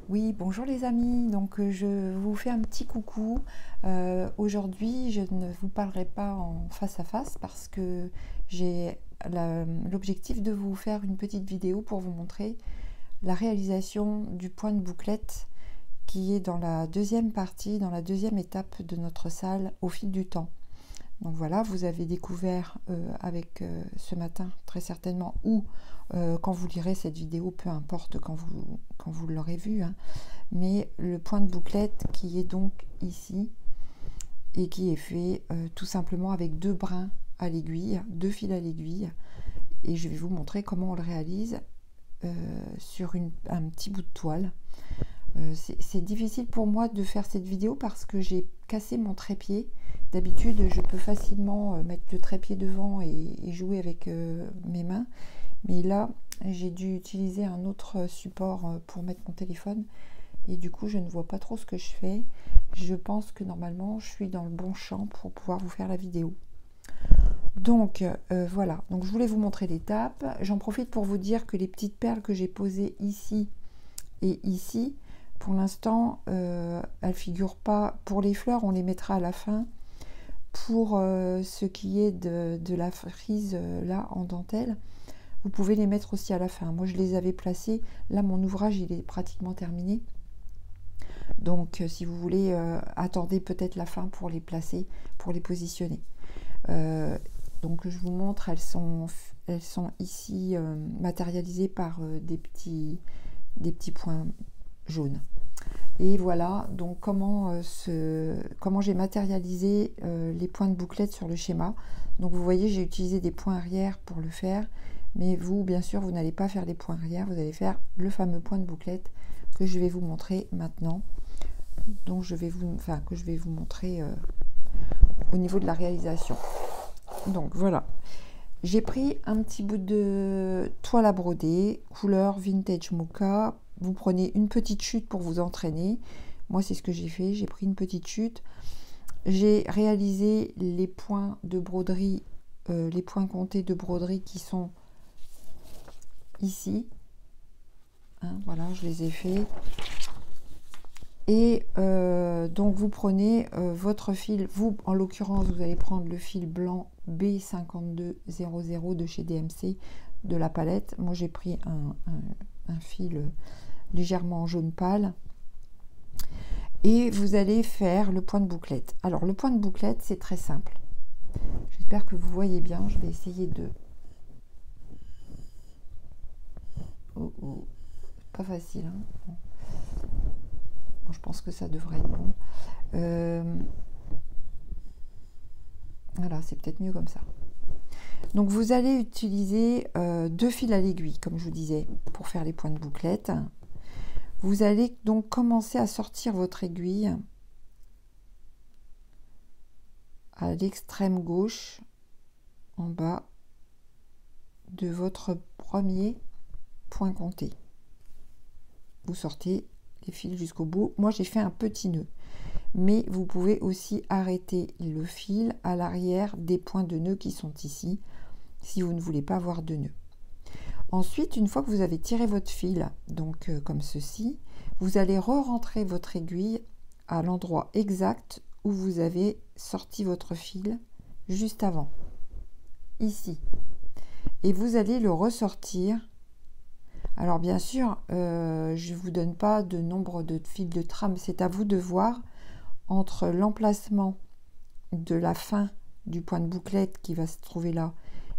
Oui, bonjour les amis, donc je vous fais un petit coucou. Aujourd'hui, je ne vous parlerai pas en face à face parce que j'ai l'objectif de vous faire une petite vidéo pour vous montrer la réalisation du point de bouclette qui est dans la deuxième partie, dans la deuxième étape de notre salle au fil du temps. Donc voilà, vous avez découvert avec ce matin très certainement, ou quand vous lirez cette vidéo, peu importe quand vous l'aurez vu, hein, mais le point de bouclette qui est donc ici et qui est fait tout simplement avec deux brins à l'aiguille, deux fils à l'aiguille, et je vais vous montrer comment on le réalise sur un petit bout de toile. C'est difficile pour moi de faire cette vidéo parce que j'ai cassé mon trépied. D'habitude, je peux facilement mettre le trépied devant et jouer avec mes mains. Mais là, j'ai dû utiliser un autre support pour mettre mon téléphone. Et du coup, je ne vois pas trop ce que je fais. Je pense que normalement, je suis dans le bon champ pour pouvoir vous faire la vidéo. Donc, voilà. Donc, je voulais vous montrer l'étape. J'en profite pour vous dire que les petites perles que j'ai posées ici et ici, pour l'instant, elles ne figurent pas. Pour les fleurs, on les mettra à la fin. Pour ce qui est de la frise là en dentelle, vous pouvez les mettre aussi à la fin. Moi, je les avais placées. Là, mon ouvrage, il est pratiquement terminé. Donc, si vous voulez, attendez peut-être la fin pour les placer, pour les positionner. Donc, je vous montre, elles sont ici matérialisées par des petits points jaunes. Et voilà, donc comment j'ai matérialisé les points de bouclette sur le schéma. Donc vous voyez, j'ai utilisé des points arrière pour le faire, mais vous, bien sûr, vous n'allez pas faire les points arrière, vous allez faire le fameux point de bouclette que je vais vous montrer maintenant. Donc que je vais vous montrer au niveau de la réalisation. Donc voilà, j'ai pris un petit bout de toile à broder, couleur vintage mocha. Vous prenez une petite chute pour vous entraîner. Moi, c'est ce que j'ai fait. J'ai pris une petite chute. J'ai réalisé les points de broderie, les points comptés de broderie qui sont ici. Hein, voilà, je les ai faits. Et donc, vous prenez votre fil. Vous, en l'occurrence, vous allez prendre le fil blanc B5200 de chez DMC de la palette. Moi, j'ai pris un fil légèrement jaune pâle. Et vous allez faire le point de bouclette. Alors, le point de bouclette, c'est très simple. J'espère que vous voyez bien. Je vais essayer de... Pas facile, hein. Bon, je pense que ça devrait être bon. Voilà, c'est peut-être mieux comme ça. Donc, vous allez utiliser deux fils à l'aiguille, comme je vous disais, pour faire les points de bouclette. Vous allez donc commencer à sortir votre aiguille à l'extrême gauche, en bas de votre premier point compté. Vous sortez les fils jusqu'au bout. Moi, j'ai fait un petit nœud, mais vous pouvez aussi arrêter le fil à l'arrière des points de nœud qui sont ici, si vous ne voulez pas avoir de nœud. Ensuite, une fois que vous avez tiré votre fil, donc comme ceci, vous allez re-rentrer votre aiguille à l'endroit exact où vous avez sorti votre fil juste avant, ici. Et vous allez le ressortir. Alors bien sûr, je ne vous donne pas de nombre de fils de trame, c'est à vous de voir entre l'emplacement de la fin du point de bouclette qui va se trouver là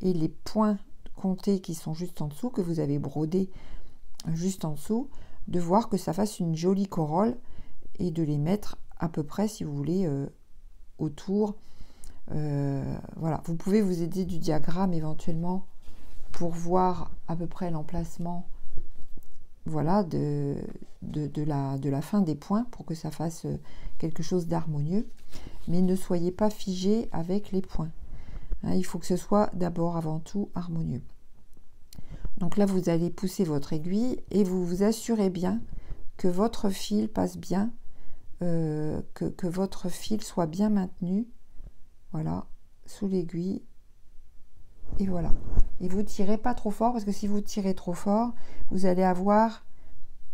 et les points comptés qui sont juste en dessous, que vous avez brodé juste en dessous, de voir que ça fasse une jolie corolle et de les mettre à peu près, si vous voulez, autour. Voilà, vous pouvez vous aider du diagramme éventuellement pour voir à peu près l'emplacement, voilà, de la fin des points, pour que ça fasse quelque chose d'harmonieux. Mais ne soyez pas figé avec les points. Hein, il faut que ce soit d'abord, avant tout, harmonieux. Donc là, vous allez pousser votre aiguille et vous vous assurez bien que votre fil passe bien, que votre fil soit bien maintenu, voilà, sous l'aiguille. Et voilà. Et vous tirez pas trop fort, parce que si vous tirez trop fort, vous allez avoir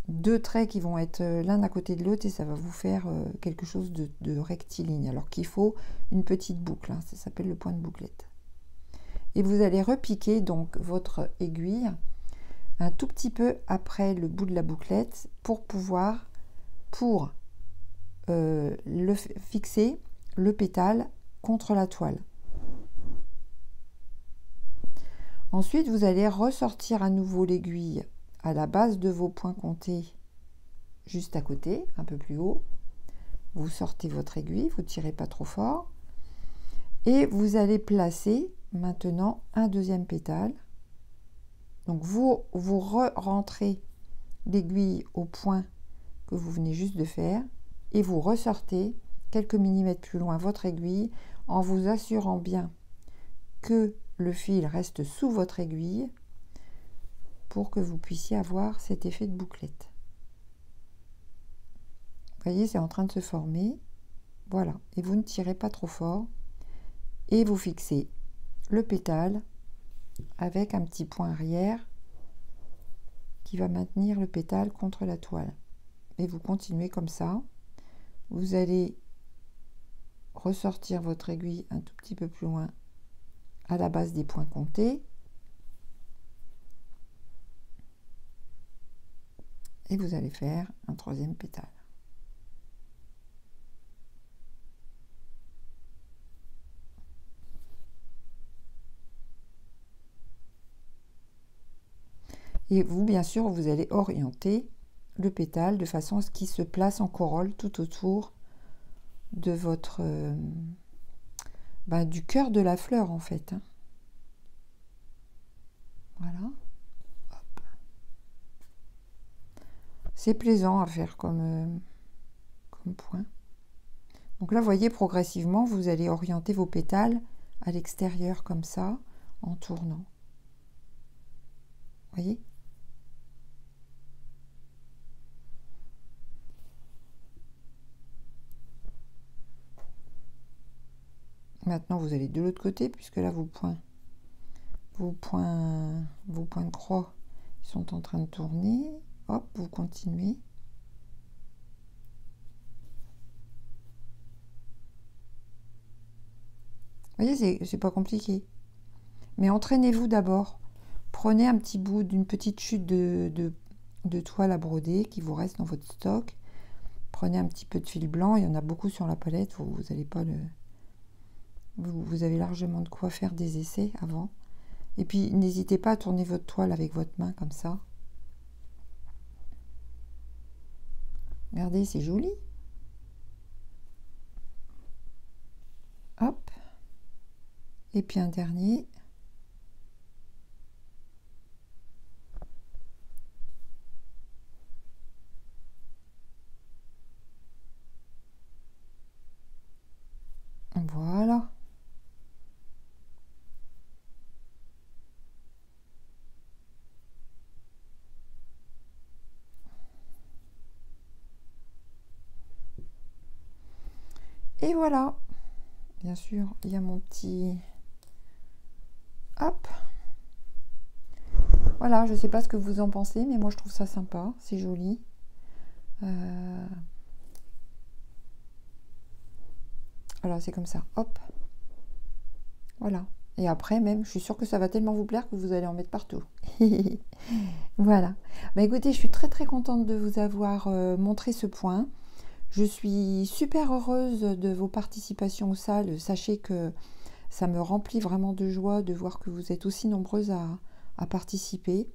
deux traits qui vont être l'un à côté de l'autre et ça va vous faire quelque chose de rectiligne. Alors qu'il faut une petite boucle, hein, ça s'appelle le point de bouclette. Et vous allez repiquer donc votre aiguille un tout petit peu après le bout de la bouclette pour pouvoir, fixer le pétale contre la toile. Ensuite, vous allez ressortir à nouveau l'aiguille à la base de vos points comptés, juste à côté, un peu plus haut. Vous sortez votre aiguille, vous ne tirez pas trop fort. Et vous allez placer maintenant un deuxième pétale. Donc vous rentrez l'aiguille au point que vous venez juste de faire et vous ressortez quelques millimètres plus loin votre aiguille en vous assurant bien que le fil reste sous votre aiguille pour que vous puissiez avoir cet effet de bouclette. Vous voyez, c'est en train de se former. Voilà, et vous ne tirez pas trop fort et vous fixez le pétale avec un petit point arrière qui va maintenir le pétale contre la toile. Et vous continuez comme ça. Vous allez ressortir votre aiguille un tout petit peu plus loin à la base des points comptés. Et vous allez faire un troisième pétale. Et vous, bien sûr, vous allez orienter le pétale de façon à ce qu'il se place en corolle tout autour de votre du cœur de la fleur en fait. Voilà. Hop. C'est plaisant à faire comme point. Donc là, vous voyez, progressivement, vous allez orienter vos pétales à l'extérieur comme ça, en tournant. Vous voyez ? Maintenant, vous allez de l'autre côté, puisque là, vos points de croix sont en train de tourner. Hop, vous continuez. Vous voyez, c'est pas compliqué. Mais entraînez-vous d'abord. Prenez un petit bout d'une petite chute de toile à broder qui vous reste dans votre stock. Prenez un petit peu de fil blanc. Il y en a beaucoup sur la palette. Vous allez pas le... Vous avez largement de quoi faire des essais avant. Et puis, n'hésitez pas à tourner votre toile avec votre main comme ça. Regardez, c'est joli. Hop. Et puis un dernier. Voilà. Et voilà. Bien sûr, il y a mon petit... Hop. Voilà, je ne sais pas ce que vous en pensez, mais moi je trouve ça sympa, c'est joli. Voilà, c'est comme ça. Hop. Voilà. Et après, même, je suis sûre que ça va tellement vous plaire que vous allez en mettre partout. Voilà. Bah, écoutez, je suis très très contente de vous avoir montré ce point. Je suis super heureuse de vos participations aux salles. Sachez que ça me remplit vraiment de joie de voir que vous êtes aussi nombreuses à participer.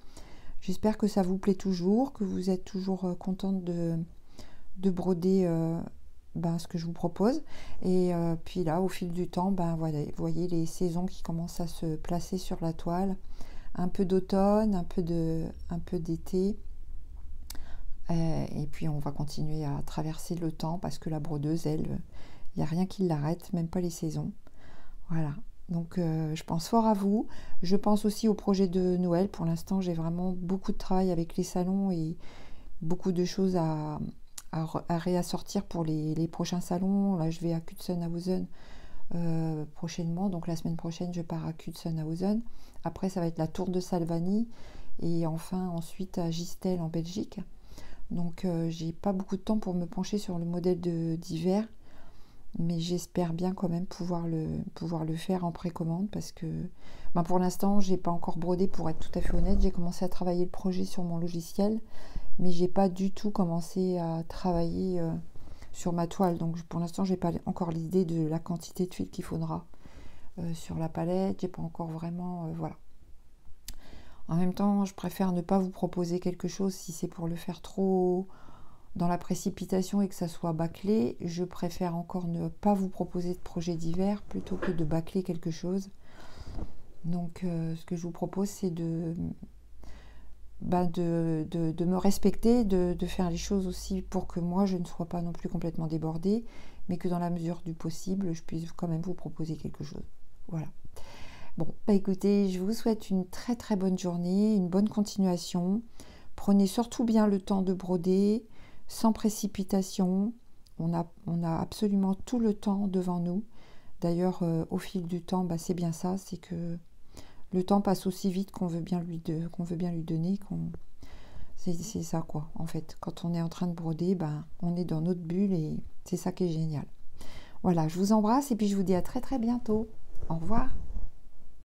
J'espère que ça vous plaît toujours, que vous êtes toujours contente de broder ce que je vous propose. Et puis là, au fil du temps, voilà, vous voyez les saisons qui commencent à se placer sur la toile. Un peu d'automne, un peu d'été. Et puis on va continuer à traverser le temps parce que la brodeuse, elle, il n'y a rien qui l'arrête, même pas les saisons. Voilà. Donc je pense fort à vous. Je pense aussi au projet de Noël. Pour l'instant, j'ai vraiment beaucoup de travail avec les salons et beaucoup de choses à réassortir pour les prochains salons. Là, je vais à Kutsenhausen prochainement. Donc la semaine prochaine, je pars à Kutsenhausen. Après, ça va être la Tour de Salvani. Et enfin, ensuite, à Gistel en Belgique. Donc j'ai pas beaucoup de temps pour me pencher sur le modèle d'hiver, mais j'espère bien quand même pouvoir le faire en précommande parce que ben, pour l'instant j'ai pas encore brodé, pour être tout à fait honnête. J'ai commencé à travailler le projet sur mon logiciel, mais j'ai pas du tout commencé à travailler sur ma toile. Donc pour l'instant j'ai pas encore l'idée de la quantité de tuiles qu'il faudra sur la palette. J'ai pas encore vraiment voilà. En même temps, je préfère ne pas vous proposer quelque chose si c'est pour le faire trop dans la précipitation et que ça soit bâclé. Je préfère encore ne pas vous proposer de projet d'hiver plutôt que de bâcler quelque chose. Donc ce que je vous propose, c'est de me respecter, de faire les choses aussi pour que moi je ne sois pas non plus complètement débordée, mais que dans la mesure du possible, je puisse quand même vous proposer quelque chose. Voilà. Bon, bah écoutez, je vous souhaite une très très bonne journée, une bonne continuation. Prenez surtout bien le temps de broder, sans précipitation. On a absolument tout le temps devant nous. D'ailleurs, au fil du temps, bah, c'est bien ça, c'est que le temps passe aussi vite qu'on veut bien lui donner. C'est ça quoi, en fait. Quand on est en train de broder, bah, on est dans notre bulle et c'est ça qui est génial. Voilà, je vous embrasse et puis je vous dis à très très bientôt. Au revoir.